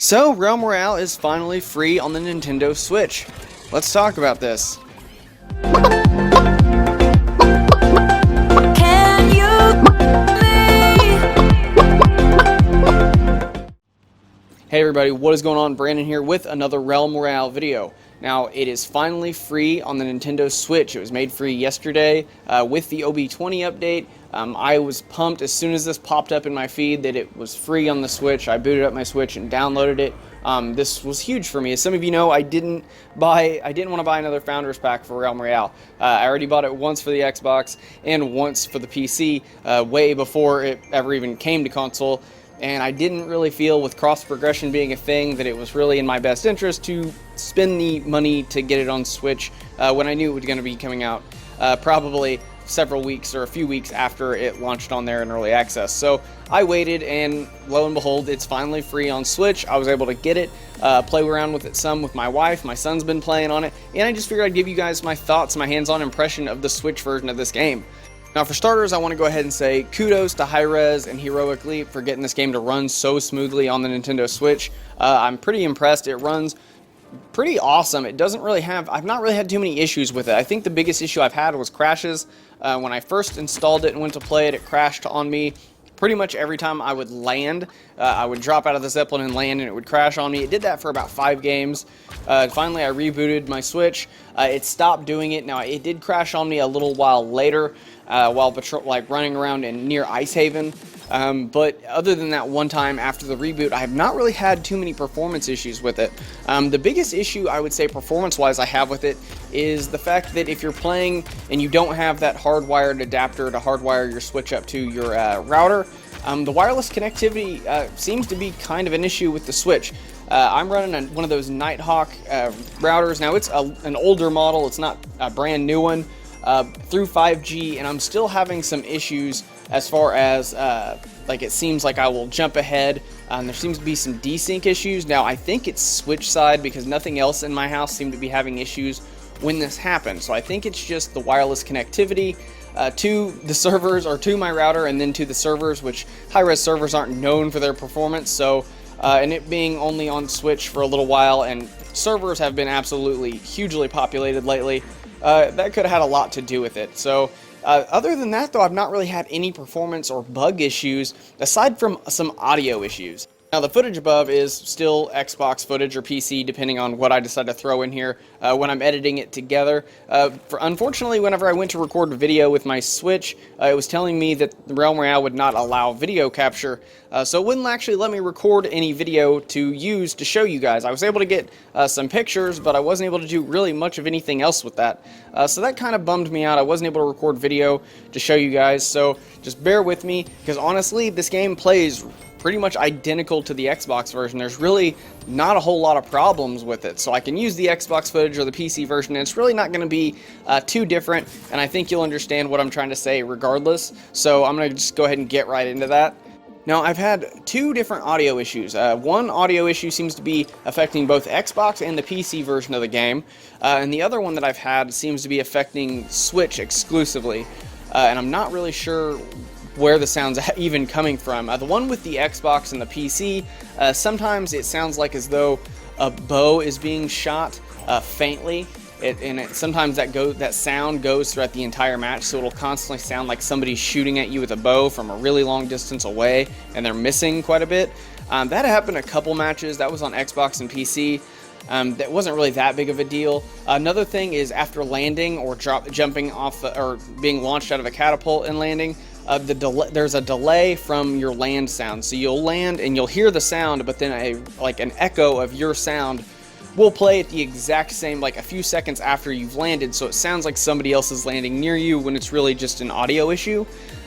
So, Realm Royale is finally free on the Nintendo Switch. Let's talk about this. Hey everybody, what is going on? Brandon here with another Realm Royale video. Now, it is finally free on the Nintendo Switch. It was made free yesterday with the OB20 update. I was pumped as soon as this popped up in my feed that it was free on the Switch. I booted up my Switch and downloaded it. This was huge for me. As some of you know, I didn't want to buy another Founders Pack for Realm Royale. I already bought it once for the Xbox and once for the PC, way before it ever even came to console. And I didn't really feel, with cross progression being a thing, that it was really in my best interest to spend the money to get it on Switch when I knew it was going to be coming out probably several weeks or a few weeks after it launched on there in early access. So I waited, and lo and behold, it's finally free on Switch. I was able to get it, play around with it some with my wife. My son's been playing on it, and I just figured I'd give you guys my thoughts, my hands-on impression of the Switch version of this game. Now, for starters, I want to go ahead and say kudos to Hi-Rez and Heroic Leap for getting this game to run so smoothly on the Nintendo Switch. I'm pretty impressed. It runs pretty awesome. It doesn't really have, I've not really had too many issues with it. I think the biggest issue I've had was crashes. When I first installed it and went to play it, it crashed on me pretty much every time I would land. I would drop out of the Zeppelin and land, and it would crash on me. It did that for about 5 games. Finally, I rebooted my Switch. It stopped doing it. Now, it did crash on me a little while later while running around in near Icehaven. But other than that one time after the reboot, I have not really had too many performance issues with it. The biggest issue I would say performance-wise I have with it is the fact that if you're playing and you don't have that hardwired adapter to hardwire your Switch up to your router, the wireless connectivity seems to be kind of an issue with the Switch. I'm running one of those Nighthawk routers. Now, it's an older model. It's not a brand new one. Through 5G, and I'm still having some issues as far as it seems like I will jump ahead. There seems to be some desync issues. Now, I think it's Switch side because nothing else in my house seemed to be having issues when this happened. So I think it's just the wireless connectivity to the servers, or to my router and then to the servers, which high-res servers aren't known for their performance. So and it being only on Switch for a little while, and servers have been absolutely hugely populated lately, that could have had a lot to do with it. So other than that, though, I've not really had any performance or bug issues aside from some audio issues. Now, the footage above is still Xbox footage or PC, depending on what I decide to throw in here when I'm editing it together. Unfortunately, whenever I went to record video with my Switch, it was telling me that Realm Royale would not allow video capture, so it wouldn't actually let me record any video to use to show you guys. I was able to get some pictures, but I wasn't able to do really much of anything else with that. So that kind of bummed me out. I wasn't able to record video to show you guys, so just bear with me, because honestly, this game plays pretty much identical to the Xbox version. There's really not a whole lot of problems with it, so I can use the Xbox footage or the PC version, and it's really not going to be too different, and I think you'll understand what I'm trying to say regardless. So I'm going to just go ahead and get right into that. Now, I've had 2 different audio issues. One audio issue seems to be affecting both Xbox and the PC version of the game, and the other one that I've had seems to be affecting Switch exclusively, and I'm not really sure where the sound's even coming from. The one with the Xbox and the PC, sometimes it sounds like as though a bow is being shot faintly, sometimes that sound goes throughout the entire match, so it'll constantly sound like somebody's shooting at you with a bow from a really long distance away, and they're missing quite a bit. That happened a couple matches. That was on Xbox and PC. That wasn't really that big of a deal. Another thing is after landing or jumping off or being launched out of a catapult and landing, there's a delay from your land sound. So you'll land and you'll hear the sound, but then an echo of your sound will play at the exact same, like a few seconds after you've landed, so it sounds like somebody else is landing near you when it's really just an audio issue.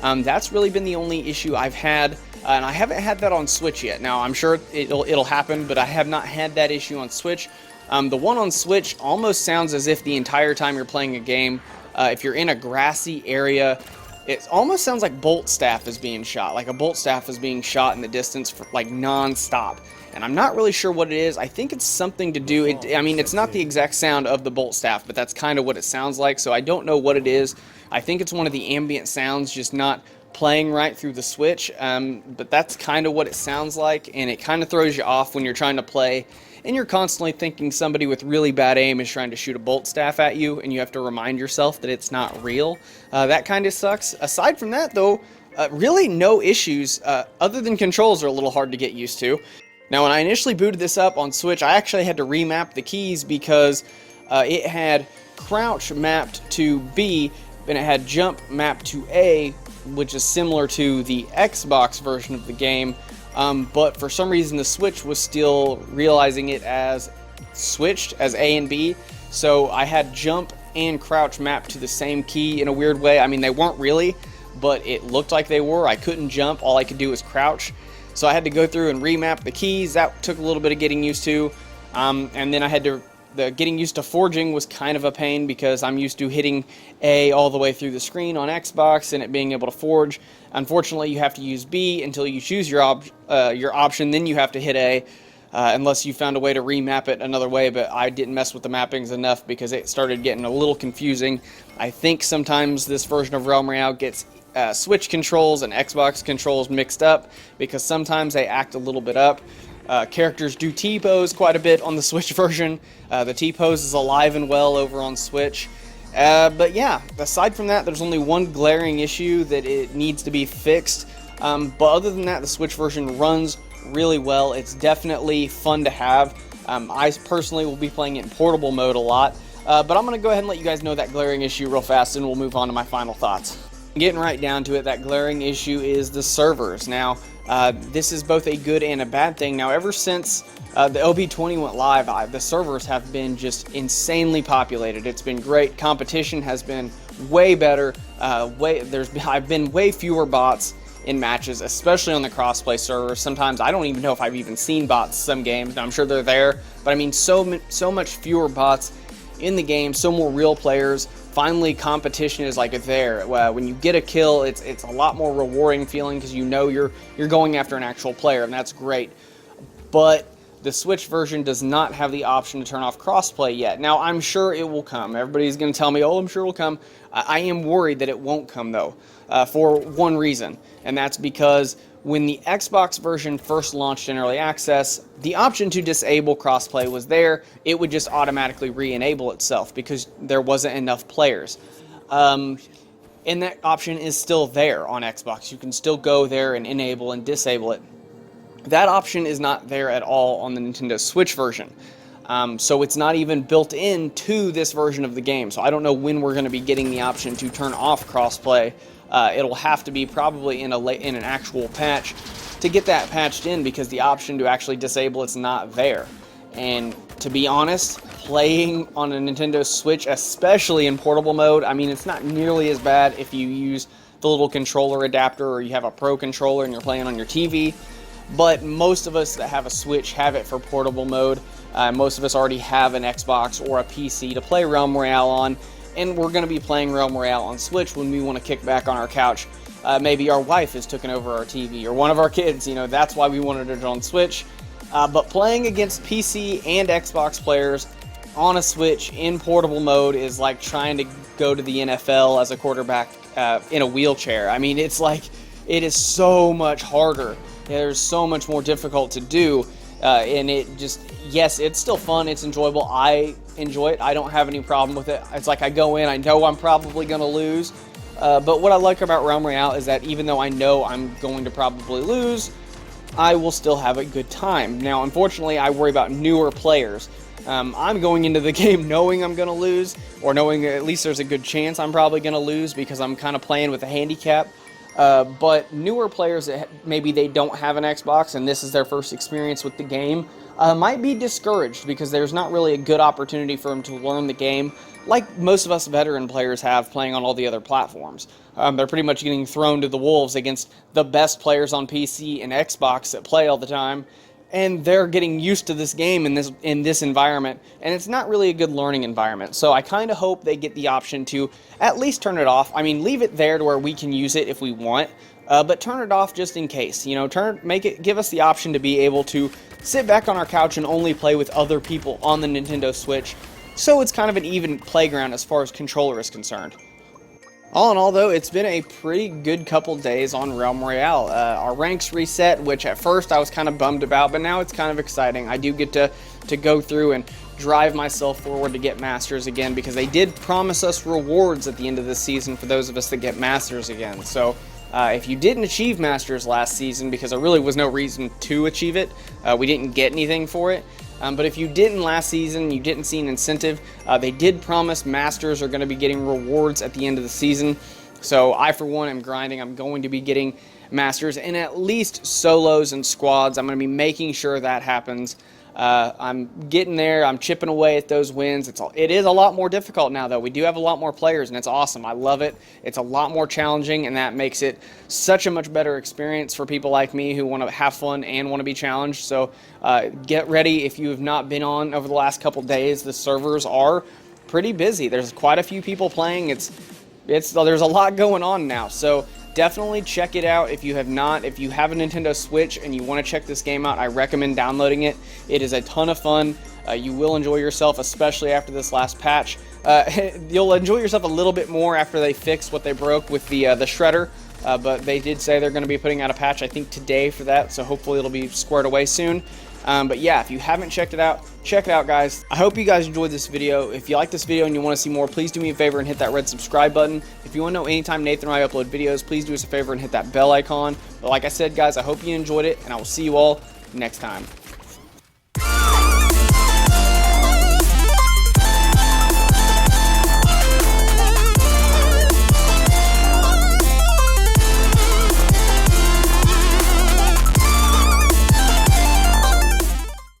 That's really been the only issue I've had, and I haven't had that on Switch yet. Now, I'm sure it'll happen, but I have not had that issue on Switch. The one on Switch almost sounds as if the entire time you're playing a game, if you're in a grassy area, it almost sounds like bolt staff is being shot, like a bolt staff is being shot in the distance for non-stop. And I'm not really sure what it is. I think it's something to do, it's not the exact sound of the bolt staff, but that's kind of what it sounds like, so I don't know what it is. I think it's one of the ambient sounds just not playing right through the Switch, but that's kind of what it sounds like, and it kind of throws you off when you're trying to play and you're constantly thinking somebody with really bad aim is trying to shoot a bolt staff at you, and you have to remind yourself that it's not real. That kind of sucks. Aside from that, though, really no issues, other than controls are a little hard to get used to. Now, when I initially booted this up on Switch, I actually had to remap the keys because it had crouch mapped to B, and it had jump mapped to A, which is similar to the Xbox version of the game. But for some reason the Switch was still realizing it as switched as A and B, so I had jump and crouch mapped to the same key in a weird way. I mean, they weren't really, but it looked like they were. I couldn't jump, all I could do was crouch, so I had to go through and remap the keys. That took a little bit of getting used to, and then I had to getting used to forging was kind of a pain because I'm used to hitting A all the way through the screen on Xbox and it being able to forge. Unfortunately, you have to use B until you choose your option, then you have to hit A, unless you found a way to remap it another way, but I didn't mess with the mappings enough because it started getting a little confusing. I think sometimes this version of Realm Royale gets Switch controls and Xbox controls mixed up because sometimes they act a little bit up. Characters do T-pose quite a bit on the Switch version. The T-pose is alive and well over on Switch. But yeah, aside from that, there's only one glaring issue that it needs to be fixed. But other than that, the Switch version runs really well. It's definitely fun to have. I personally will be playing it in portable mode a lot. But I'm going to go ahead and let you guys know that glaring issue real fast, and we'll move on to my final thoughts. Getting right down to it, that glaring issue is the servers. Now, this is both a good and a bad thing. Now, ever since the OB20 went live, the servers have been just insanely populated. It's been great. Competition has been way better. I've been way fewer bots in matches, especially on the crossplay servers. Sometimes I don't even know if I've even seen bots some games. Now, I'm sure they're there, but I mean so much fewer bots in the game, so more real players. Finally, competition is like there. When you get a kill, it's a lot more rewarding feeling because you know you're going after an actual player, and that's great. But the Switch version does not have the option to turn off crossplay yet. Now, I'm sure it will come. Everybody's going to tell me, oh, I'm sure it will come. I am worried that it won't come, though, for one reason, and that's because when the Xbox version first launched in early access, the option to disable crossplay was there. It would just automatically re-enable itself because there wasn't enough players. And that option is still there on Xbox. You can still go there and enable and disable it. That option is not there at all on the Nintendo Switch version. So it's not even built into this version of the game. So I don't know when we're going to be getting the option to turn off crossplay. It'll have to be probably in an actual patch to get that patched in because the option to actually disable it's not there. And to be honest, playing on a Nintendo Switch, especially in portable mode, I mean, it's not nearly as bad if you use the little controller adapter or you have a Pro controller and you're playing on your TV. But most of us that have a Switch have it for portable mode. Most of us already have an Xbox or a PC to play Realm Royale on. And we're going to be playing Realm Royale on Switch when we want to kick back on our couch. Maybe our wife has taken over our TV, or one of our kids, that's why we wanted it on Switch. But playing against PC and Xbox players on a Switch in portable mode is like trying to go to the NFL as a quarterback in a wheelchair. I mean, it's like, it is so much harder. There's so much more difficult to do. And it just, yes, it's still fun, it's enjoyable, I enjoy it, I don't have any problem with it. It's like I go in, I know I'm probably going to lose, but what I like about Realm Royale is that even though I know I'm going to probably lose, I will still have a good time. Now, unfortunately, I worry about newer players. I'm going into the game knowing I'm going to lose, or knowing at least there's a good chance I'm probably going to lose because I'm kind of playing with a handicap. But newer players that maybe they don't have an Xbox and this is their first experience with the game might be discouraged because there's not really a good opportunity for them to learn the game like most of us veteran players have playing on all the other platforms. They're pretty much getting thrown to the wolves against the best players on PC and Xbox that play all the time, and they're getting used to this game in this environment, and it's not really a good learning environment. So I kind of hope they get the option to at least turn it off. I mean, leave it there to where we can use it if we want, but turn it off just in case. Give us the option to be able to sit back on our couch and only play with other people on the Nintendo Switch, so it's kind of an even playground as far as controller is concerned. All in all, though, it's been a pretty good couple days on Realm Royale. Our ranks reset, which at first I was kind of bummed about, but now it's kind of exciting. I do get to go through and drive myself forward to get Masters again, because they did promise us rewards at the end of this season for those of us that get Masters again. So if you didn't achieve Masters last season, because there really was no reason to achieve it, we didn't get anything for it. But if you didn't last season, you didn't see an incentive, they did promise Masters are going to be getting rewards at the end of the season. So I, for one, am grinding. I'm going to be getting Masters in at least solos and squads. I'm going to be making sure that happens. I'm getting there. I'm chipping away at those wins. It is a lot more difficult now, though. We do have a lot more players, and it's awesome. I love it. It's a lot more challenging, and that makes it such a much better experience for people like me who want to have fun and want to be challenged. So get ready if you have not been on over the last couple days. The servers are pretty busy. There's quite a few people playing. There's a lot going on now. So definitely check it out if you have not. If you have a Nintendo Switch and you want to check this game out, I recommend downloading it. It is a ton of fun. You will enjoy yourself, especially after this last patch. You'll enjoy yourself a little bit more after they fix what they broke with the shredder. But they did say they're going to be putting out a patch, I think, today for that. So hopefully it'll be squared away soon. But yeah, if you haven't checked it out, check it out, guys. I hope you guys enjoyed this video. If you like this video and you want to see more, please do me a favor and hit that red subscribe button. If you want to know anytime Nathan or I upload videos, please do us a favor and hit that bell icon. But like I said, guys, I hope you enjoyed it, and I will see you all next time.